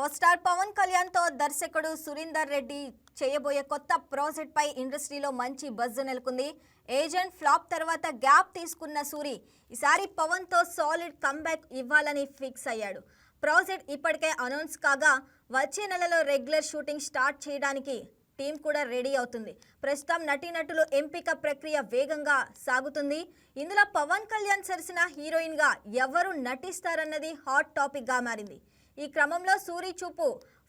Power star Pawan Kalyan తో దర్శకుడు సురీందర్ రెడ్డి చేయబోయే కొత్త ప్రాజెక్ట్ పై ఇండస్ట్రీలో మంచి బజ్ నెలకొంది. ఏజెంట్ ఫ్లాప్ తర్వాత గ్యాప్ తీసుకున్న సూరి ఈసారి పవన్ తో సాలిడ్ కంబ్యాక్ ఇవ్వాలని ఫిక్స్ అయ్యాడు. ప్రాజెక్ట్ ఇప్పటికే అనౌన్స్ కాగా వచ్చే నెలలో రెగ్యులర్ షూటింగ్ స్టార్ట్ చేయడానికి టీం కూడా రెడీ అవుతుంది. ప్రస్తుతం నటీనటులు ఎంపిక ప్రక్రియ వేగంగా సాగుతుంది. ఇందులో పవన్ కళ్యాణ్ సరసన హీరోయిన్ గా ఎవరు నటిస్తారన్నది హాట్ టాపిక్ గా మారింది. ఈ క్రమంలో సూరి చూపు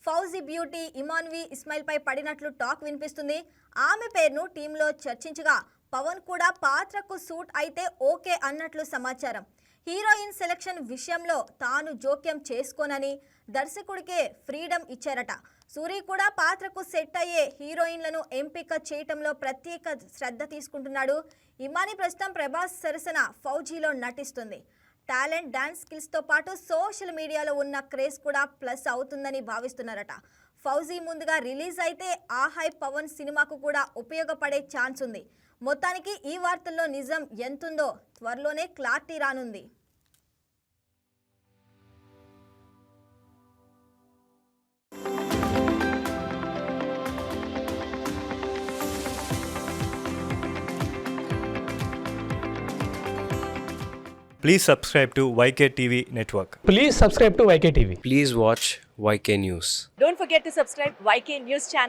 ఫౌజీ బ్యూటీ ఇమాన్వి ఇస్మాయిల్ పై పడినట్లు టాక్ వినిపిస్తుంది. ఆమె పేరును టీంలో చర్చించగా పవన్ కూడా పాత్రకు సూట్ అయితే ఓకే అన్నట్లు సమాచారం. హీరోయిన్ సెలక్షన్ విషయంలో తాను జోక్యం చేసుకోనని దర్శకుడికే ఫ్రీడమ్ ఇచ్చారట. సూరి కూడా పాత్రకు సెట్ అయ్యే హీరోయిన్లను ఎంపిక చేయటంలో ప్రత్యేక శ్రద్ధ తీసుకుంటున్నాడు. ఇమాని ప్రస్తుతం ప్రభాస్ సరసన ఫౌజీలో నటిస్తుంది. టాలెంట్, డాన్స్ స్కిల్స్తో పాటు సోషల్ మీడియాలో ఉన్న క్రేజ్ కూడా ప్లస్ అవుతుందని భావిస్తున్నారట. ఫౌజీ ముందుగా రిలీజ్ అయితే ఆ హై పవన్ సినిమాకు కూడా ఉపయోగపడే ఛాన్స్ ఉంది. మొత్తానికి ఈ వార్తల్లో నిజం ఎంతుందో త్వరలోనే క్లారిటీ రానుంది. Please subscribe to YK TV Network. Please subscribe to YK TV. Please watch YK News. Don't forget to subscribe YK News channel